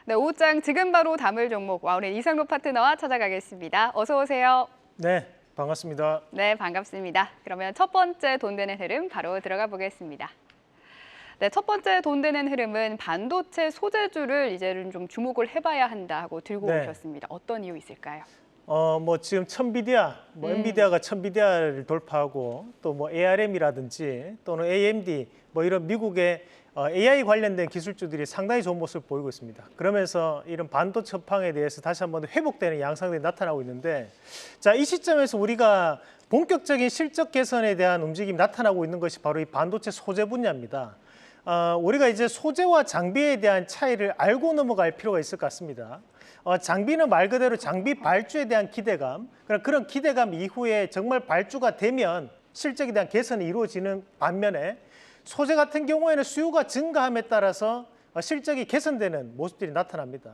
네, 오후장 지금 바로 담을 종목 와우넷 이상로 파트너와 찾아가겠습니다. 어서 오세요. 네, 반갑습니다. 네, 반갑습니다. 그러면 첫 번째 돈 되는 흐름 바로 들어가 보겠습니다. 네, 첫 번째 돈 되는 흐름은 반도체 소재주를 이제는 좀 주목을 해봐야 한다고 들고 네. 오셨습니다. 어떤 이유 있을까요? 지금 천비디아, 엔비디아가 천비디아를 돌파하고 또 ARM이라든지 또는 AMD 이런 미국의 AI 관련된 기술주들이 상당히 좋은 모습을 보이고 있습니다. 그러면서 이런 반도체 업황에 대해서 다시 한번 회복되는 양상들이 나타나고 있는데, 자, 이 시점에서 우리가 본격적인 실적 개선에 대한 움직임이 나타나고 있는 것이 바로 이 반도체 소재 분야입니다. 우리가 이제 소재와 장비에 대한 차이를 알고 넘어갈 필요가 있을 것 같습니다. 장비는 말 그대로 장비 발주에 대한 기대감, 그런 기대감 이후에 정말 발주가 되면 실적에 대한 개선이 이루어지는 반면에 소재 같은 경우에는 수요가 증가함에 따라서 실적이 개선되는 모습들이 나타납니다.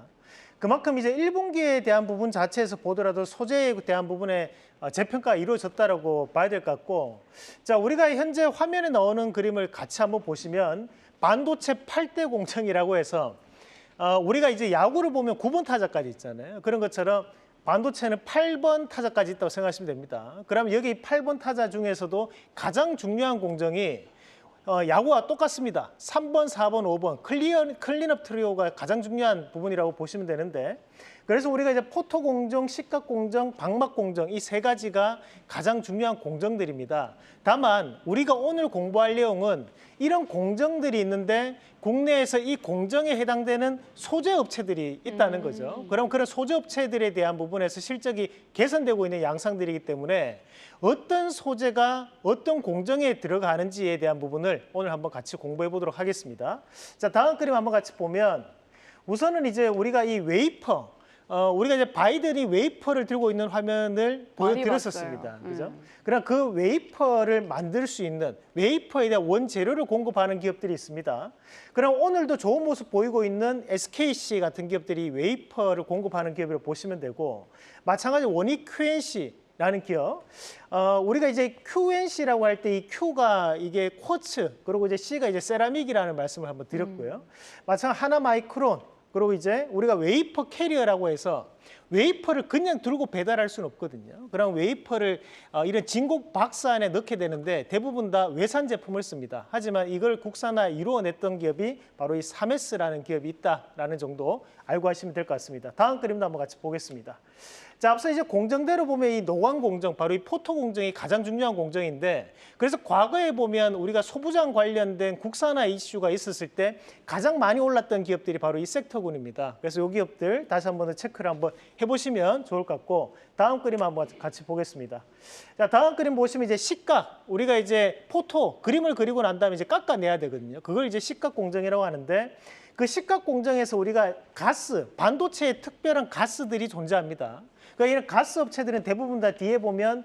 그만큼 이제 1분기에 대한 부분 자체에서 보더라도 소재에 대한 부분에 재평가가 이루어졌다라고 봐야 될 것 같고, 자, 우리가 현재 화면에 나오는 그림을 같이 한번 보시면 반도체 8대 공정이라고 해서 우리가 이제 야구를 보면 9번 타자까지 있잖아요. 그런 것처럼 반도체는 8번 타자까지 있다고 생각하시면 됩니다. 그러면 여기 8번 타자 중에서도 가장 중요한 공정이 야구와 똑같습니다. 3번, 4번, 5번 클린업 트리오가 가장 중요한 부분이라고 보시면 되는데, 그래서 우리가 이제 포토 공정, 식각 공정, 방막 공정 이 세 가지가 가장 중요한 공정들입니다. 다만 우리가 오늘 공부할 내용은 이런 공정들이 있는데 국내에서 이 공정에 해당되는 소재 업체들이 있다는 거죠. 그럼 그런 소재 업체들에 대한 부분에서 실적이 개선되고 있는 양상들이기 때문에 어떤 소재가 어떤 공정에 들어가는지에 대한 부분을 오늘 한번 같이 공부해 보도록 하겠습니다. 자, 다음 그림 한번 같이 보면 우선은 이제 우리가 이 웨이퍼, 우리가 이제 바이든이 웨이퍼를 들고 있는 화면을 보여드렸었습니다. 그죠? 그럼 그 웨이퍼를 만들 수 있는 웨이퍼에 대한 원재료를 공급하는 기업들이 있습니다. 그럼 오늘도 좋은 모습 보이고 있는 SKC 같은 기업들이 웨이퍼를 공급하는 기업으로 보시면 되고, 마찬가지로 원익 QNC라는 기업, 우리가 이제 QNC라고 할 때 이 Q가 이게 쿼츠, 그리고 이제 C가 이제 세라믹이라는 말씀을 한번 드렸고요. 마찬가지로 하나마이크론, 그리고 이제 우리가 웨이퍼 캐리어라고 해서 웨이퍼를 그냥 들고 배달할 수는 없거든요. 그럼 웨이퍼를 이런 진공 박스 안에 넣게 되는데 대부분 다 외산 제품을 씁니다. 하지만 이걸 국산화 이루어냈던 기업이 바로 이 3S라는 기업이 있다라는 정도 알고 하시면 될 것 같습니다. 다음 그림도 한번 같이 보겠습니다. 자, 앞서 이제 공정대로 보면 이 노광 공정, 바로 이 포토 공정이 가장 중요한 공정인데, 그래서 과거에 보면 우리가 소부장 관련된 국산화 이슈가 있었을 때 가장 많이 올랐던 기업들이 바로 이 섹터군입니다. 그래서 이 기업들 다시 한번 체크를 한번 해보시면 좋을 것 같고, 다음 그림 한번 같이 보겠습니다. 자, 다음 그림 보시면 이제 식각, 우리가 이제 포토 그림을 그리고 난 다음에 이제 깎아내야 되거든요. 그걸 이제 식각 공정이라고 하는데, 그 식각 공정에서 우리가 가스, 반도체에 특별한 가스들이 존재합니다. 그러니까 이런 가스 업체들은 대부분 다 뒤에 보면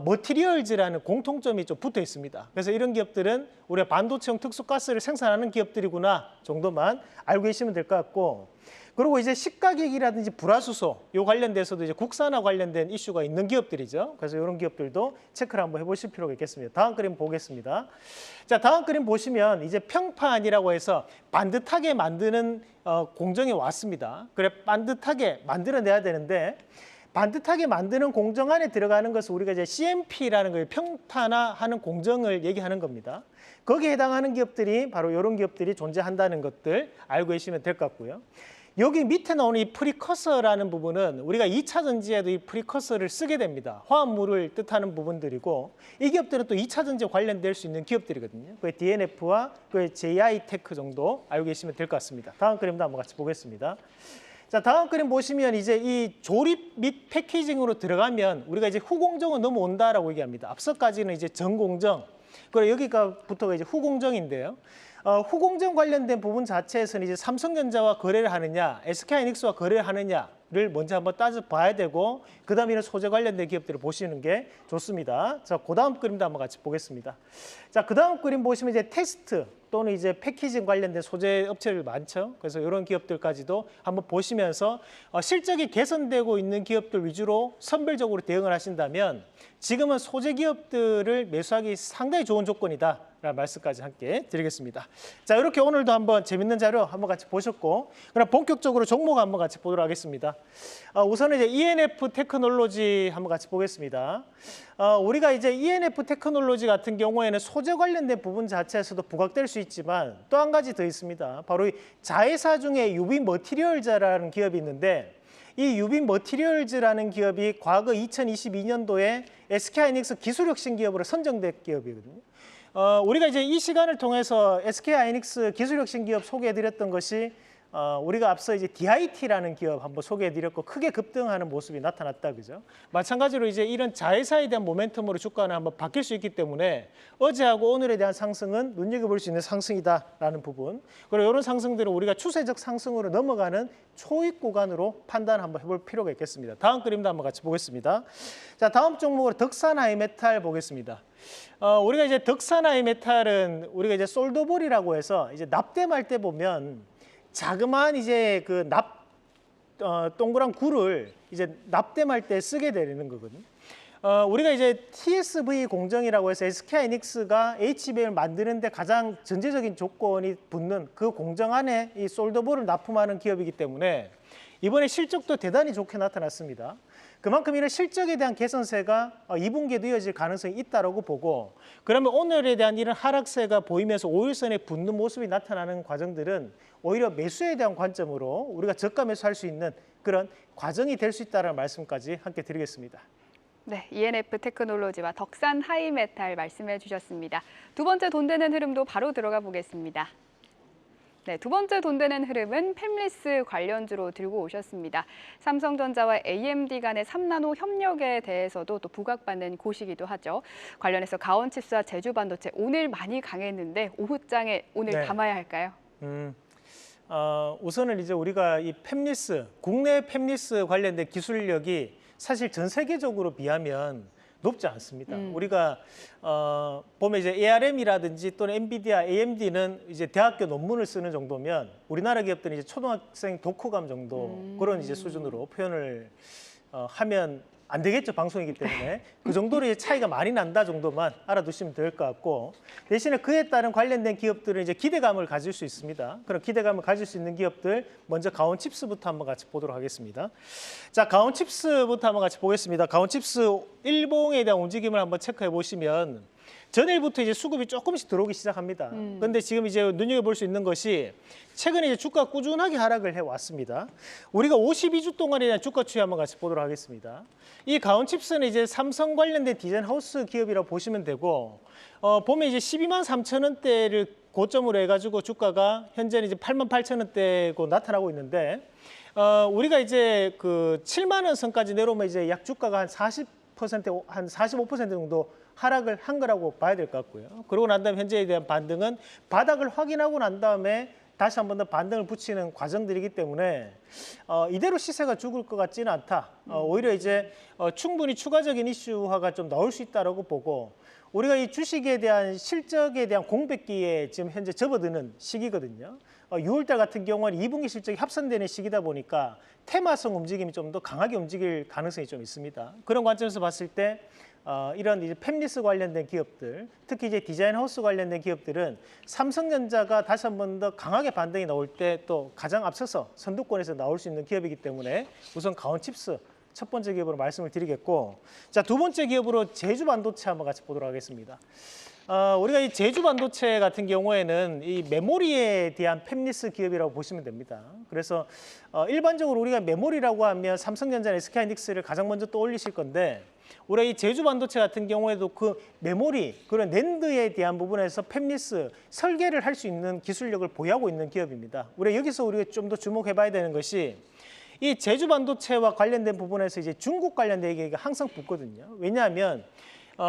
머티리얼즈라는 공통점이 좀 붙어 있습니다. 그래서 이런 기업들은 우리가 반도체용 특수가스를 생산하는 기업들이구나 정도만 알고 계시면 될 것 같고, 그리고 이제 식가격이라든지 불화수소 요 관련돼서도 이제 국산화 관련된 이슈가 있는 기업들이죠. 그래서 이런 기업들도 체크를 한번 해보실 필요가 있겠습니다. 다음 그림 보겠습니다. 자, 다음 그림 보시면 이제 평판이라고 해서 반듯하게 만드는 공정이 왔습니다. 그래, 반듯하게 만들어내야 되는데, 반듯하게 만드는 공정 안에 들어가는 것을 우리가 이제 CMP라는 걸 평탄화하는 공정을 얘기하는 겁니다. 거기에 해당하는 기업들이 바로 이런 기업들이 존재한다는 것들 알고 계시면 될 것 같고요. 여기 밑에 나오는 이 프리커서라는 부분은 우리가 2차 전지에도 이 프리커서를 쓰게 됩니다. 화합물을 뜻하는 부분들이고, 이 기업들은 또 2차 전지에 관련될 수 있는 기업들이거든요. 그 DNF와 그 JI테크 정도 알고 계시면 될 것 같습니다. 다음 그림도 한번 같이 보겠습니다. 자, 다음 그림 보시면 이제 이 조립 및 패키징으로 들어가면 우리가 이제 후공정은 넘어온다라고 얘기합니다. 앞서까지는 이제 전공정, 그리고 여기가부터가 이제 후공정인데요. 후공정 관련된 부분 자체에서는 이제 삼성전자와 거래를 하느냐, SK하이닉스와 거래를 하느냐를 먼저 한번 따져봐야 되고, 그 다음에는 소재 관련된 기업들을 보시는 게 좋습니다. 자, 그 다음 그림도 한번 같이 보겠습니다. 자, 그 다음 그림 보시면 이제 테스트 또는 이제 패키징 관련된 소재 업체들 많죠. 그래서 이런 기업들까지도 한번 보시면서 실적이 개선되고 있는 기업들 위주로 선별적으로 대응을 하신다면 지금은 소재 기업들을 매수하기 상당히 좋은 조건이다 라는 말씀까지 함께 드리겠습니다. 자, 이렇게 오늘도 한번 재밌는 자료 한번 같이 보셨고, 그럼 본격적으로 종목 한번 같이 보도록 하겠습니다. 우선은 이제 ENF 테크놀로지 한번 같이 보겠습니다. 우리가 이제 ENF 테크놀로지 같은 경우에는 소재 관련된 부분 자체에서도 부각될 수 있지만 또 한 가지 더 있습니다. 바로 이 자회사 중에 유비 머티리얼즈라는 기업이 있는데, 이 유비 머티리얼즈라는 기업이 과거 2022년도에 SK하이닉스 기술혁신 기업으로 선정된 기업이거든요. 우리가 이제 이 시간을 통해서 SK하이닉스 기술혁신 기업 소개해드렸던 것이 우리가 앞서 이제 DIT라는 기업 한번 소개해드렸고 크게 급등하는 모습이 나타났다, 그죠? 마찬가지로 이제 이런 자회사에 대한 모멘텀으로 주가는 한번 바뀔 수 있기 때문에 어제하고 오늘에 대한 상승은 눈여겨볼 수 있는 상승이다라는 부분, 그리고 이런 상승들은 우리가 추세적 상승으로 넘어가는 초입 구간으로 판단 한번 해볼 필요가 있겠습니다. 다음 그림도 한번 같이 보겠습니다. 자, 다음 종목으로 덕산하이메탈 보겠습니다. 우리가 이제 덕산하이메탈은 우리가 이제 솔더볼이라고 해서 이제 납땜할 때 보면 자그마한 이제 그 동그란 굴을 이제 납땜할 때 쓰게 되는 거거든요. 우리가 이제 TSV 공정이라고 해서 SK하이닉스가 HBM을 만드는데 가장 전제적인 조건이 붙는 그 공정 안에 이 솔더볼을 납품하는 기업이기 때문에 이번에 실적도 대단히 좋게 나타났습니다. 그만큼 이런 실적에 대한 개선세가 2분기에도 이어질 가능성이 있다고 보고, 그러면 오늘에 대한 이런 하락세가 보이면서 5일선에 붙는 모습이 나타나는 과정들은 오히려 매수에 대한 관점으로 우리가 저가 매수할 수 있는 그런 과정이 될 수 있다는 말씀까지 함께 드리겠습니다. 네, ENF 테크놀로지와 덕산 하이메탈 말씀해 주셨습니다. 두 번째 돈 되는 흐름도 바로 들어가 보겠습니다. 네, 두 번째 돈 되는 흐름은 팹리스 관련주로 들고 오셨습니다. 삼성전자와 AMD 간의 3나노 협력에 대해서도 또 부각받는 곳이기도 하죠. 관련해서 가온칩스와 제주반도체 오늘 많이 강했는데 오후장에 오늘 네. 담아야 할까요? 우선은 이제 우리가 이 팹리스, 국내 팹리스 관련된 기술력이 사실 전 세계적으로 비하면 높지 않습니다. 우리가 보면 이제 ARM이라든지 또는 엔비디아, AMD는 이제 대학교 논문을 쓰는 정도면 우리나라 기업들은 이제 초등학생 독후감 정도 그런 이제 수준으로 표현을 하면 안 되겠죠, 방송이기 때문에. 그 정도로 이제 차이가 많이 난다 정도만 알아두시면 될 것 같고, 대신에 그에 따른 관련된 기업들은 이제 기대감을 가질 수 있습니다. 그런 기대감을 가질 수 있는 기업들 먼저 가온칩스부터 한번 같이 보도록 하겠습니다. 자, 가온칩스부터 한번 같이 보겠습니다. 가온칩스 일봉에 대한 움직임을 한번 체크해 보시면 전일부터 이제 수급이 조금씩 들어오기 시작합니다. 그런데 지금 이제 눈여겨볼 수 있는 것이 최근에 이제 주가 꾸준하게 하락을 해왔습니다. 우리가 52주 동안에 대한 주가 추이 한번 같이 보도록 하겠습니다. 이 가온칩스는 이제 삼성 관련된 디자인 하우스 기업이라고 보시면 되고, 보면 이제 12만 3천 원대를 고점으로 해가지고 주가가 현재는 이제 8만 8천 원대고 나타나고 있는데, 우리가 이제 그 7만 원 선까지 내려오면 이제 약 주가가 한 40%, 한 45% 정도 하락을 한 거라고 봐야 될 것 같고요. 그러고 난 다음에 현재에 대한 반등은 바닥을 확인하고 난 다음에 다시 한 번 더 반등을 붙이는 과정들이기 때문에 이대로 시세가 죽을 것 같지는 않다. 오히려 이제 충분히 추가적인 이슈화가 좀 나올 수 있다고 보고, 우리가 이 주식에 대한 실적에 대한 공백기에 지금 현재 접어드는 시기거든요. 6월달 같은 경우는 2분기 실적이 합산되는 시기다 보니까 테마성 움직임이 좀 더 강하게 움직일 가능성이 좀 있습니다. 그런 관점에서 봤을 때 이런 이제 팹리스 관련된 기업들, 특히 이제 디자인 하우스 관련된 기업들은 삼성전자가 다시 한 번 더 강하게 반등이 나올 때 또 가장 앞서서 선두권에서 나올 수 있는 기업이기 때문에 우선 가온칩스 첫 번째 기업으로 말씀을 드리겠고, 자, 두 번째 기업으로 제주반도체 한번 같이 보도록 하겠습니다. 우리가 이 제주반도체 같은 경우에는 이 메모리에 대한 팹리스 기업이라고 보시면 됩니다. 그래서 일반적으로 우리가 메모리라고 하면 삼성전자나 SK하이닉스를 가장 먼저 떠올리실 건데, 우리가 이 제주반도체 같은 경우에도 그 메모리, 그런 낸드에 대한 부분에서 팹리스 설계를 할 수 있는 기술력을 보유하고 있는 기업입니다. 우리가 여기서 우리가 좀 더 주목해봐야 되는 것이 이 제주반도체와 관련된 부분에서 이제 중국 관련된 얘기가 항상 붙거든요. 왜냐하면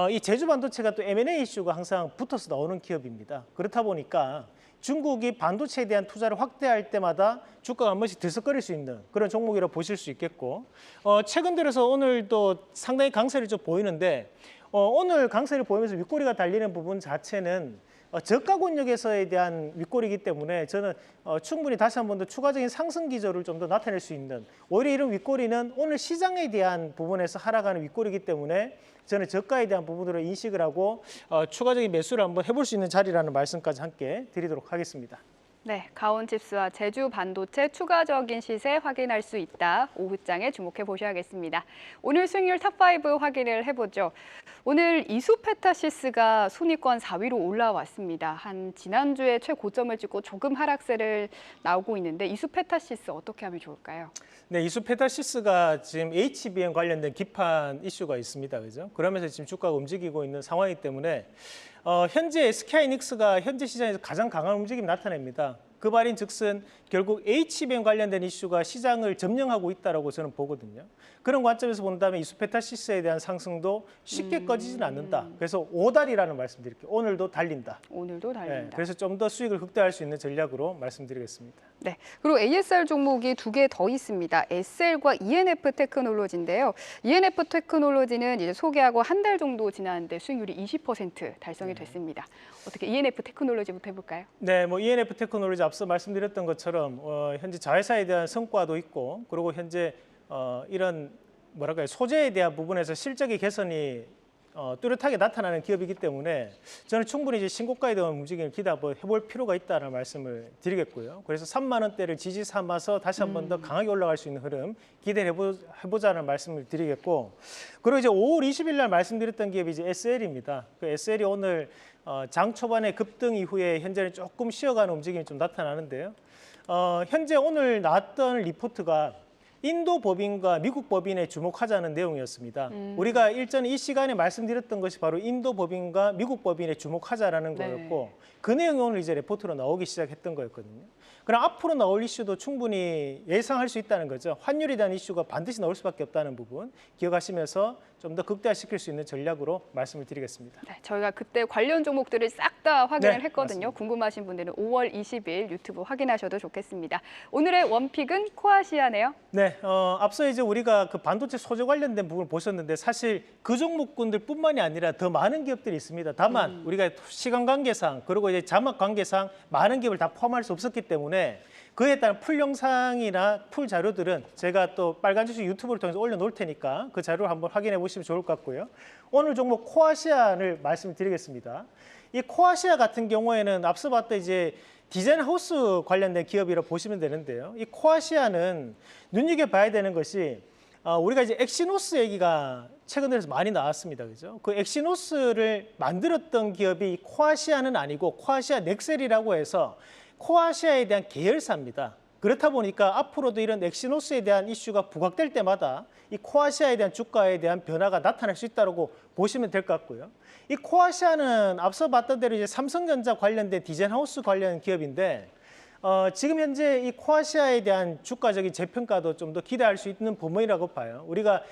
이 제주반도체가 또 M&A 이슈가 항상 붙어서 나오는 기업입니다. 그렇다 보니까 중국이 반도체에 대한 투자를 확대할 때마다 주가가 한 번씩 들썩거릴 수 있는 그런 종목이라고 보실 수 있겠고, 최근 들어서 오늘도 상당히 강세를 좀 보이는데, 오늘 강세를 보이면서 윗꼬리가 달리는 부분 자체는 저가 권역에서에 대한 윗골이기 때문에 저는 충분히 다시 한 번 더 추가적인 상승 기조를 좀 더 나타낼 수 있는, 오히려 이런 윗골이는 오늘 시장에 대한 부분에서 하락하는 윗골이기 때문에 저는 저가에 대한 부분으로 인식을 하고 추가적인 매수를 한번 해볼 수 있는 자리라는 말씀까지 함께 드리도록 하겠습니다. 네, 가온칩스와 제주 반도체 추가적인 시세 확인할 수 있다. 오후장에 주목해 보셔야겠습니다. 오늘 수익률 탑5 확인을 해보죠. 오늘 이수페타시스가 순위권 4위로 올라왔습니다. 한 지난주에 최고점을 찍고 조금 하락세를 나오고 있는데 이수페타시스 어떻게 하면 좋을까요? 네, 이수페타시스가 지금 HBM 관련된 기판 이슈가 있습니다. 그죠? 그러면서 지금 주가가 움직이고 있는 상황이기 때문에 현재 SK하이닉스가 현재 시장에서 가장 강한 움직임이 나타냅니다. 그 말인즉슨 결국 HBM 관련된 이슈가 시장을 점령하고 있다고 저는 보거든요. 그런 관점에서 본다면 이수페타시스에 대한 상승도 쉽게 꺼지지는 않는다. 그래서 5달이라는 말씀드릴게요. 오늘도 달린다. 오늘도 달린다. 네, 그래서 좀 더 수익을 극대화할 수 있는 전략으로 말씀드리겠습니다. 네, 그리고 ASR 종목이 2개 더 있습니다. SL과 ENF 테크놀로지인데요. ENF 테크놀로지는 이제 소개하고 한 달 정도 지났는데 수익률이 20% 달성이 됐습니다. 어떻게 ENF 테크놀로지부터 해볼까요? 네, 뭐 ENF 테크놀로지 앞서 말씀드렸던 것처럼 현재 자회사에 대한 성과도 있고, 그리고 현재 이런 뭐랄까요, 소재에 대한 부분에서 실적의 개선이 뚜렷하게 나타나는 기업이기 때문에 저는 충분히 이제 신고가에 대한 움직임을 기대해볼 필요가 있다는 말씀을 드리겠고요. 그래서 3만 원대를 지지 삼아서 다시 한 번 더 강하게 올라갈 수 있는 흐름 기대해보자는 말씀을 드리겠고, 그리고 이제 5월 20일 날 말씀드렸던 기업이 이제 SL입니다. 그 SL이 오늘 장 초반에 급등 이후에 현재는 조금 쉬어가는 움직임이 좀 나타나는데요. 현재 오늘 나왔던 리포트가 인도 법인과 미국 법인에 주목하자는 내용이었습니다. 우리가 일전에 이 시간에 말씀드렸던 것이 바로 인도 법인과 미국 법인에 주목하자라는 거였고, 그 내용이 오늘 이제 레포트로 나오기 시작했던 거였거든요. 그럼 앞으로 나올 이슈도 충분히 예상할 수 있다는 거죠. 환율에 대한 이슈가 반드시 나올 수밖에 없다는 부분 기억하시면서 좀 더 극대화시킬 수 있는 전략으로 말씀을 드리겠습니다. 네, 저희가 그때 관련 종목들을 싹 다 확인을 했거든요. 맞습니다. 궁금하신 분들은 5월 20일 유튜브 확인하셔도 좋겠습니다. 오늘의 원픽은 코아시아네요. 네, 앞서 이제 우리가 그 반도체 소재 관련된 부분을 보셨는데 사실 그 종목군들뿐만이 아니라 더 많은 기업들이 있습니다. 다만 우리가 시간 관계상 그리고 이제 자막 관계상 많은 기업을 다 포함할 수 없었기 때문에 그에 따른 풀 영상이나 풀 자료들은 제가 또 빨간 주식 유튜브를 통해서 올려놓을 테니까 그 자료를 한번 확인해 보시면 좋을 것 같고요. 오늘 종목 코아시아를 말씀드리겠습니다. 이 코아시아 같은 경우에는 앞서 봤던 이제 디자인 하우스 관련된 기업이라 보시면 되는데요. 이 코아시아는 눈여겨봐야 되는 것이 우리가 이제 엑시노스 얘기가 최근 들어서 많이 나왔습니다. 그죠? 그 엑시노스를 만들었던 기업이 코아시아는 아니고 코아시아 넥셀이라고 해서 코아시아에 대한 계열사입니다. 그렇다 보니까 앞으로도 이런 엑시노스에 대한 이슈가 부각될 때마다 이 코아시아에 대한 주가에 대한 변화가 나타날 수 있다고 보시면 될 것 같고요. 이 코아시아는 앞서 봤던 대로 이제 삼성전자 관련된 디자인 하우스 관련 기업인데 지금 현재 이 코아시아에 대한 주가적인 재평가도 좀 더 기대할 수 있는 부분이라고 봐요. 우리가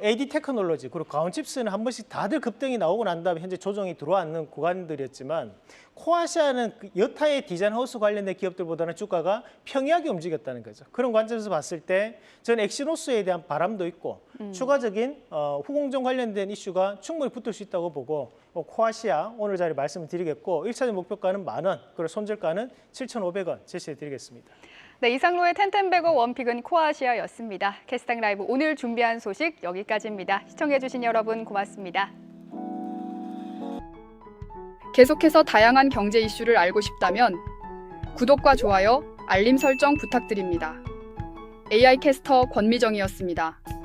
AD 테크놀로지 그리고 가온칩스는 한 번씩 다들 급등이 나오고 난 다음에 현재 조정이 들어왔는 구간들이었지만 코아시아는 여타의 디자인 하우스 관련된 기업들보다는 주가가 평이하게 움직였다는 거죠. 그런 관점에서 봤을 때 저는 엑시노스에 대한 바람도 있고 추가적인 후공정 관련된 이슈가 충분히 붙을 수 있다고 보고 코아시아 오늘 자리 말씀을 드리겠고 1차적 목표가는 10,000원, 그리고 손절가는 7,500원 제시해 드리겠습니다. 네, 이상로의 텐텐베거 원픽은 코아시아였습니다. 캐스팅 라이브 오늘 준비한 소식 여기까지입니다. 시청해주신 여러분 고맙습니다. 계속해서 다양한 경제 이슈를 알고 싶다면 구독과 좋아요, 알림 설정 부탁드립니다. AI 캐스터 권미정이었습니다.